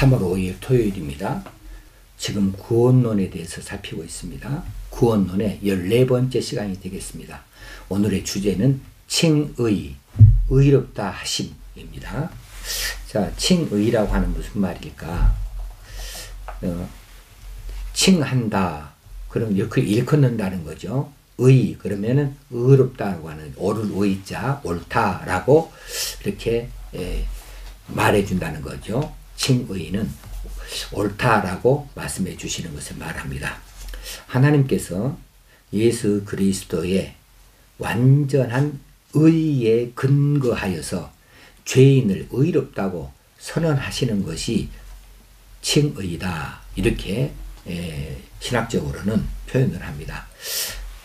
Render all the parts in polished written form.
3월 5일 토요일입니다. 지금 구원론에 대해서 살피고 있습니다. 구원론의 14번째 시간이 되겠습니다. 오늘의 주제는 칭의, 의롭다 하심입니다. 자, 칭의라고 하는 무슨 말일까? 칭한다, 그럼 이렇게 일컫는다는 거죠. 의, 그러면은 의롭다고 하는 옳을 의자, 옳다라고 이렇게 말해준다는 거죠. 칭의는 옳다라고 말씀해 주시는 것을 말합니다. 하나님께서 예수 그리스도의 완전한 의에 근거하여서 죄인을 의롭다고 선언하시는 것이 칭의다, 이렇게 신학적으로는 표현을 합니다.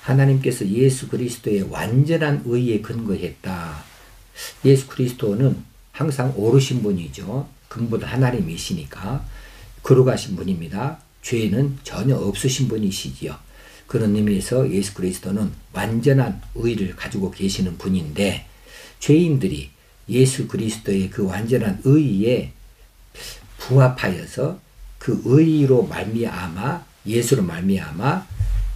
하나님께서 예수 그리스도의 완전한 의에 근거했다. 예수 그리스도는 항상 옳으신 분이죠. 근본 하나님이시니까 거룩하신 분입니다. 죄는 전혀 없으신 분이시지요. 그런 의미에서 예수 그리스도는 완전한 의를 가지고 계시는 분인데, 죄인들이 예수 그리스도의 그 완전한 의에 부합하여서 그 의로 말미암아, 예수로 말미암아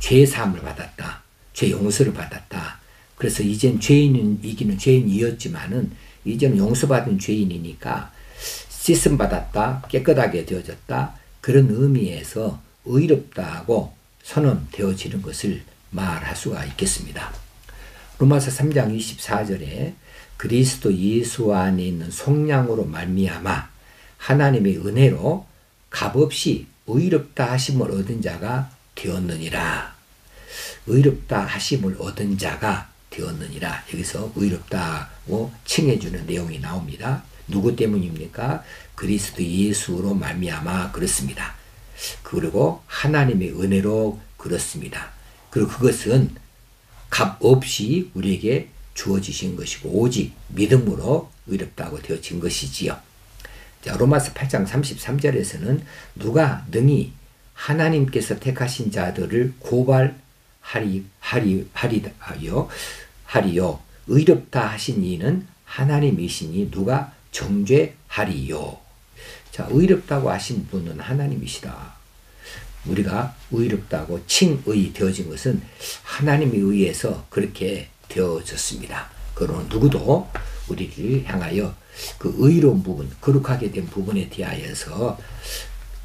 죄 사함을 받았다, 죄 용서를 받았다. 그래서 이젠 죄인이기는 죄인이었지만은 이제는 용서받은 죄인이니까 씻음 받았다, 깨끗하게 되어졌다, 그런 의미에서 의롭다고 선언되어지는 것을 말할 수가 있겠습니다. 로마서 3장 24절에 그리스도 예수 안에 있는 속량으로 말미암아 하나님의 은혜로 값없이 의롭다 하심을 얻은 자가 되었느니라. 의롭다 하심을 얻은 자가 되었느니라. 여기서 의롭다고 칭해주는 내용이 나옵니다. 누구 때문입니까? 그리스도 예수로 말미암아 그렇습니다. 그리고 하나님의 은혜로 그렇습니다. 그리고 그것은 값없이 우리에게 주어지신 것이고 오직 믿음으로 의롭다고 되어진 것이지요. 자, 로마서 8장 33절에서는 누가 능히 하나님께서 택하신 자들을 하리요 의롭다 하신 이는 하나님이시니 누가 정죄하리요. 자, 의롭다고 하신 분은 하나님이시다. 우리가 의롭다고 칭의 되어진 것은 하나님에 의해서 그렇게 되어졌습니다. 그러나 누구도 우리를 향하여 그 의로운 부분, 거룩하게 된 부분에 대하여서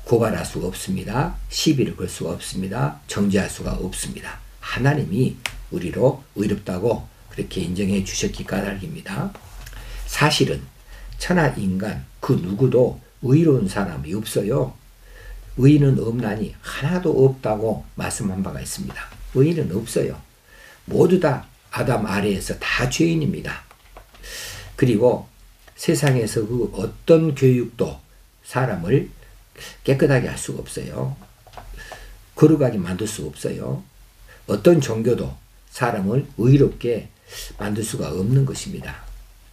고발할 수가 없습니다. 시비를 걸 수가 없습니다. 정죄할 수가 없습니다. 하나님이 우리로 의롭다고 그렇게 인정해 주셨기 까닭입니다. 사실은 천하 인간 그 누구도 의로운 사람이 없어요. 의인은 없나니 하나도 없다고 말씀한 바가 있습니다. 의인은 없어요. 모두 다 아담 아래에서 다 죄인입니다. 그리고 세상에서 그 어떤 교육도 사람을 깨끗하게 할 수가 없어요. 거룩하게 만들 수가 없어요. 어떤 종교도 사람을 의롭게 만들 수가 없는 것입니다.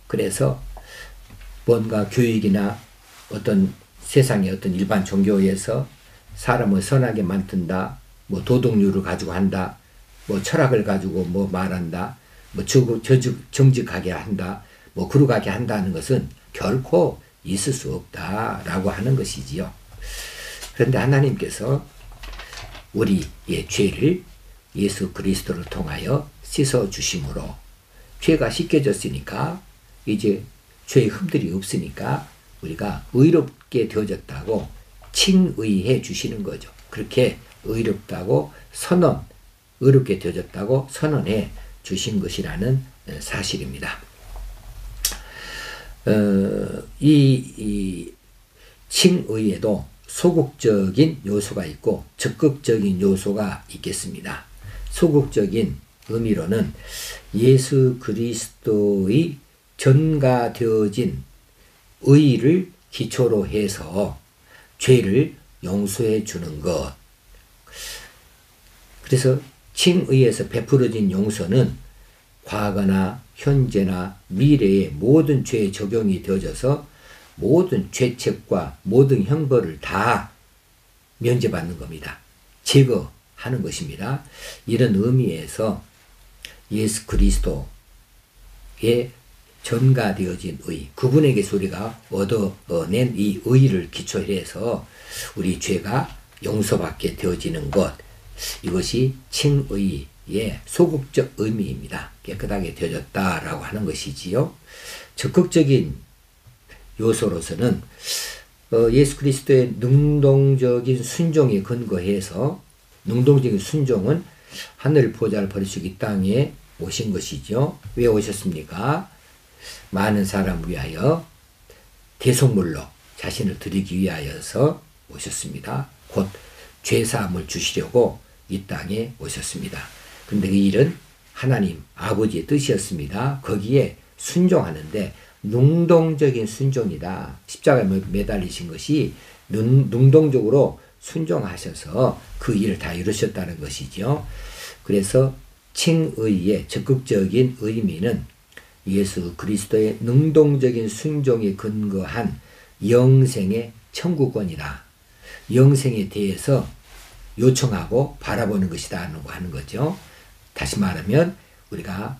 그래서 뭔가 교육이나 어떤 세상의 어떤 일반 종교에서 사람을 선하게 만든다, 뭐 도덕률을 가지고 한다, 뭐 철학을 가지고 뭐 말한다, 뭐 정직하게 한다, 뭐 거룩하게 한다는 것은 결코 있을 수 없다라고 하는 것이지요. 그런데 하나님께서 우리의 죄를 예수 그리스도를 통하여 씻어 주심으로 죄가 씻겨졌으니까 이제 죄의 흠들이 없으니까 우리가 의롭게 되어졌다고 칭의해 주시는 거죠. 그렇게 의롭다고 의롭게 되어졌다고 선언해 주신 것이라는 사실입니다. 이 칭의에도 소극적인 요소가 있고 적극적인 요소가 있겠습니다. 소극적인 의미로는 예수 그리스도의 전가되어진 의를 기초로 해서 죄를 용서해 주는 것. 그래서 칭의에서 베풀어진 용서는 과거나 현재나 미래의 모든 죄에 적용이 되어져서 모든 죄책과 모든 형벌을 다 면제받는 겁니다. 제거하는 것입니다. 이런 의미에서 예수 그리스도의 전가되어진 의, 그분에게서 우리가 얻어낸 이 의를 기초로 해서 우리 죄가 용서받게 되어지는 것, 이것이 칭의의 소극적 의미입니다. 깨끗하게 되어졌다라고 하는 것이지요. 적극적인 요소로서는 예수 그리스도의 능동적인 순종에 근거해서, 능동적인 순종은 하늘 보좌를 버리시고 이 땅에 오신 것이죠. 왜 오셨습니까? 많은 사람을 위하여 대속물로 자신을 드리기 위하여서 오셨습니다. 곧 죄사함을 주시려고 이 땅에 오셨습니다. 그런데 그 일은 하나님 아버지의 뜻이었습니다. 거기에 순종하는데 능동적인 순종이다. 십자가에 매달리신 것이 능동적으로 순종하셔서 그 일을 다 이루셨다는 것이죠. 그래서 칭의의 적극적인 의미는 예수 그리스도의 능동적인 순종에 근거한 영생의 천국권이다. 영생에 대해서 요청하고 바라보는 것이다 하는 거죠. 다시 말하면 우리가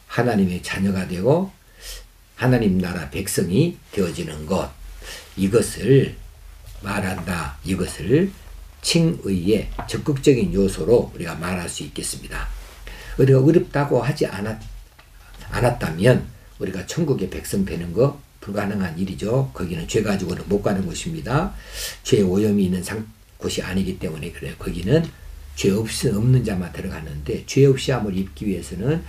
하나님의 자녀가 되고 하나님 나라 백성이 되어지는 것, 이것을 말한다. 이것을 칭의의 적극적인 요소로 우리가 말할 수 있겠습니다. 우리가 어렵다고 하지 않았다면 우리가 천국의 백성 되는 거 불가능한 일이죠. 거기는 죄 가지고는 못 가는 곳입니다. 죄 오염이 있는 곳이 아니기 때문에 그래요. 거기는 죄 없는 자만 들어가는데, 죄 없이 함을 입기 위해서는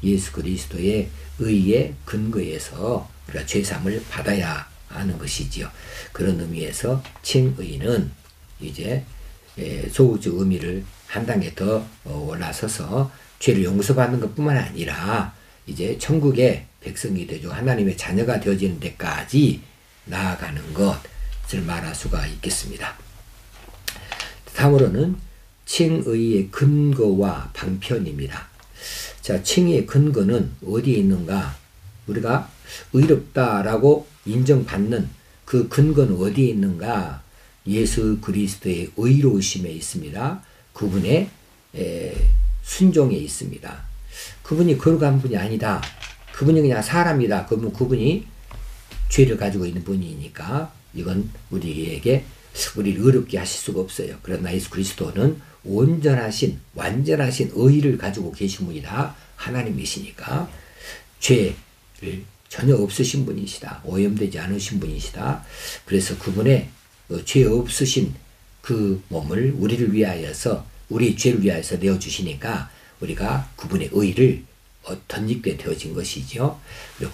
예수 그리스도의 의에 근거해서 우리가 죄사함을 받아야 하는 것이지요. 그런 의미에서 칭의는 이제 소극적 의미를 한 단계 더 올라서서 죄를 용서받는 것뿐만 아니라 이제 천국의 백성이 되죠. 하나님의 자녀가 되어지는 데까지 나아가는 것을 말할 수가 있겠습니다. 다음으로는 칭의의 근거와 방편입니다. 자, 칭의의 근거는 어디에 있는가? 우리가 의롭다라고 인정받는 그 근거는 어디에 있는가? 예수 그리스도의 의로우심에 있습니다. 그분의 순종에 있습니다. 그분이 거룩한 분이 아니다. 그분이 그냥 사람이다. 그러면 그분이 죄를 가지고 있는 분이니까 이건 우리에게 우리를 어렵게 하실 수가 없어요. 그러나 예수 그리스도는 온전하신 완전하신 의를 가지고 계신 분이다. 하나님이시니까 죄를 전혀 없으신 분이시다. 오염되지 않으신 분이시다. 그래서 그분의 죄 없으신 그 몸을 우리를 위하여서, 우리 죄를 위하여서 내어주시니까 우리가 그분의 의를 덧입게 되어진 것이죠.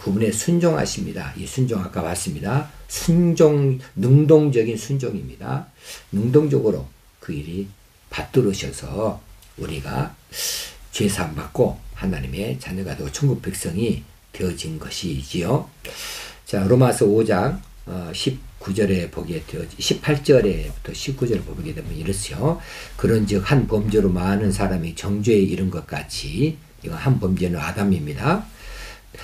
그분의 순종하십니다. 이 순종 아까 봤습니다. 순종, 능동적인 순종입니다. 능동적으로 그 일이 받들으셔서 우리가 죄사함 받고 하나님의 자녀가 되고 천국 백성이 되어진 것이지요. 자, 로마서 5장 19절에 보게 되어지 18절에부터 19절을 보게 되면 이렇죠. 그런즉 한 범죄로 많은 사람이 정죄에 이른 것 같이, 이거 한 범죄는 아담입니다.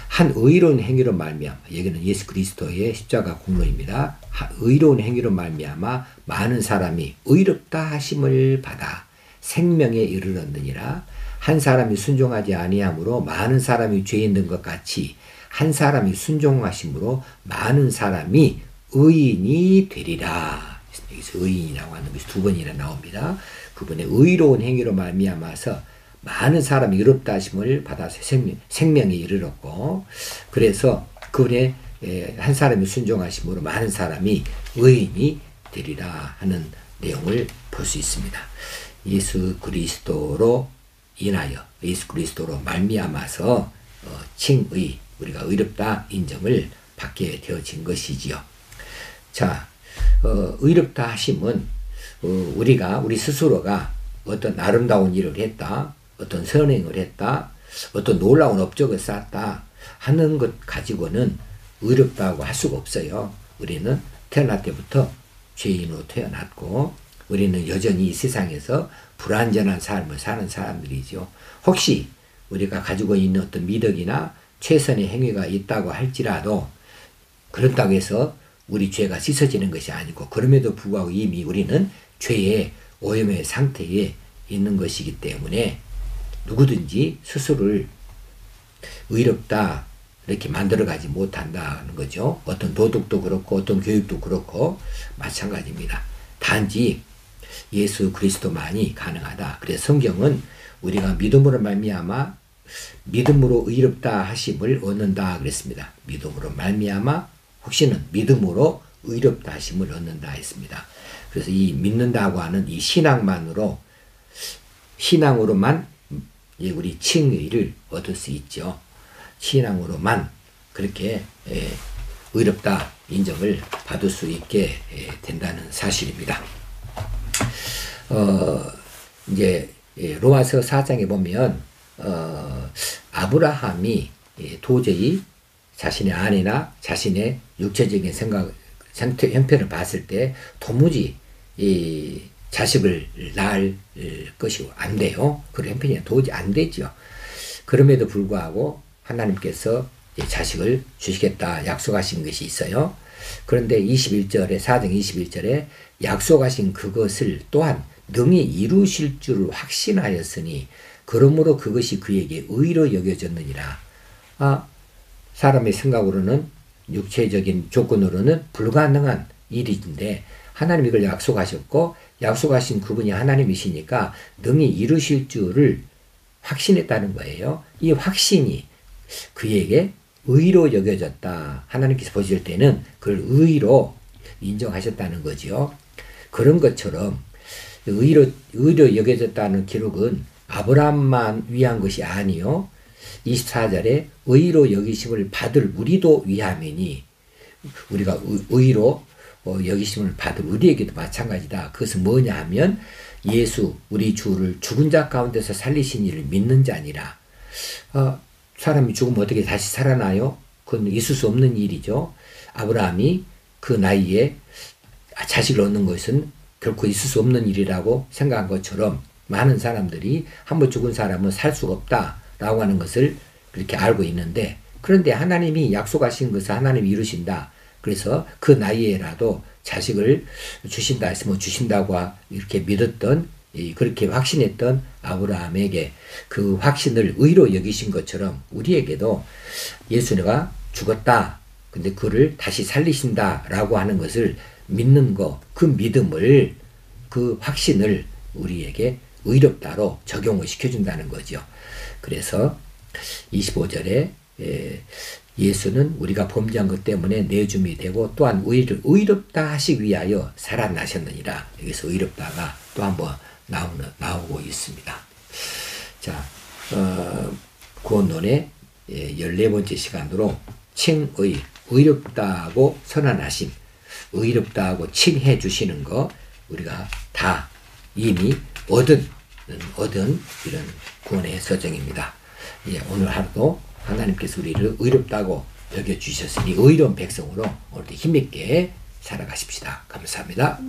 한 의로운 행위로 말미암아, 여기는 예수 그리스도의 십자가 공로입니다. 의로운 행위로 말미암아 많은 사람이 의롭다 하심을 받아 생명에 이르렀느니라. 한 사람이 순종하지 아니함으로 많은 사람이 죄에 있는 것 같이 한 사람이 순종하심으로 많은 사람이 의인이 되리라. 여기서 의인이라고 하는 것이 두 번이나 나옵니다. 그분의 의로운 행위로 말미암아서 많은 사람이 의롭다 하심을 받아서 생명에 이르렀고, 그래서 그분의 한 사람이 순종하심으로 많은 사람이 의인이 되리라 하는 내용을 볼 수 있습니다. 예수 그리스도로 인하여, 예수 그리스도로 말미암아서 칭의, 우리가 의롭다 인정을 받게 되어진 것이지요. 자, 의롭다 하심은 우리 스스로가 어떤 아름다운 일을 했다, 어떤 선행을 했다, 어떤 놀라운 업적을 쌓았다 하는 것 가지고는 의롭다고 할 수가 없어요. 우리는 태어날 때부터 죄인으로 태어났고 우리는 여전히 이 세상에서 불완전한 삶을 사는 사람들이죠. 혹시 우리가 가지고 있는 어떤 미덕이나 최선의 행위가 있다고 할지라도 그렇다고 해서 우리 죄가 씻어지는 것이 아니고, 그럼에도 불구하고 이미 우리는 죄의 오염의 상태에 있는 것이기 때문에 누구든지 스스로를 의롭다 이렇게 만들어가지 못한다는 거죠. 어떤 도덕도 그렇고 어떤 교육도 그렇고 마찬가지입니다. 단지 예수 그리스도만이 가능하다. 그래서 성경은 우리가 믿음으로 말미암아 믿음으로 의롭다 하심을 얻는다 그랬습니다. 믿음으로 말미암아 혹시는 믿음으로 의롭다 하심을 얻는다 했습니다. 그래서 이 믿는다고 하는 이 신앙으로만 우리 칭의를 얻을 수 있죠. 신앙으로만 그렇게 의롭다 인정을 받을 수 있게 된다는 사실입니다. 이제 로마서 4장에 보면 아브라함이 도저히 자신의 아내나 자신의 육체적인 형편을 봤을 때 도무지 이 자식을 낳을 것이 안 돼요. 그런 형편이 도저히 안 되죠. 그럼에도 불구하고 하나님께서 자식을 주시겠다 약속하신 것이 있어요. 그런데 4장 21절에 약속하신 그것을 또한 능히 이루실 줄을 확신하였으니 그러므로 그것이 그에게 의로 여겨졌느니라. 사람의 생각으로는 육체적인 조건으로는 불가능한 일인데 하나님이 이걸 약속하셨고 약속하신 그분이 하나님이시니까 능히 이루실 줄을 확신했다는 거예요. 이 확신이 그에게 의로 여겨졌다. 하나님께서 보실 때는 그걸 의로 인정하셨다는 거죠. 그런 것처럼 의로 여겨졌다는 기록은 아브라함만 위한 것이 아니요. 24절에 의로 여기심을 받을 우리도 위함이니 우리가 의로 여기심을 받을 우리에게도 마찬가지다. 그것은 뭐냐 하면 예수 우리 주를 죽은 자 가운데서 살리신 이를 믿는 자니라. 사람이 죽으면 어떻게 다시 살아나요? 그건 있을 수 없는 일이죠. 아브라함이 그 나이에 자식을 얻는 것은 결코 있을 수 없는 일이라고 생각한 것처럼 많은 사람들이 한번 죽은 사람은 살 수가 없다라고 하는 것을 그렇게 알고 있는데 그런데 하나님이 약속하신 것을 하나님이 이루신다. 그래서 그 나이에라도 자식을 주신다 했으면 주신다고 이렇게 믿었던 그렇게 확신했던 아브라함에게 그 확신을 의로 여기신 것처럼 우리에게도 예수가 죽었다. 근데 그를 다시 살리신다라고 하는 것을 믿는 거, 그 믿음을, 그 확신을 우리에게 의롭다로 적용을 시켜준다는 거죠. 그래서 25절에 예수는 우리가 범죄한 것 때문에 내줌이 되고 또한 의롭다 하시기 위하여 살아나셨느니라. 여기서 의롭다가 또 한번 나오고 있습니다. 자, 구원론의 14번째 시간으로 칭의, 의롭다고 선언하심, 의롭다고 칭해 주시는 거 우리가 다 이미 얻은 이런 구원의 서정입니다. 오늘 하루도 하나님께서 우리를 의롭다고 여겨주셨으니 의로운 백성으로 오늘도 힘있게 살아가십시다. 감사합니다.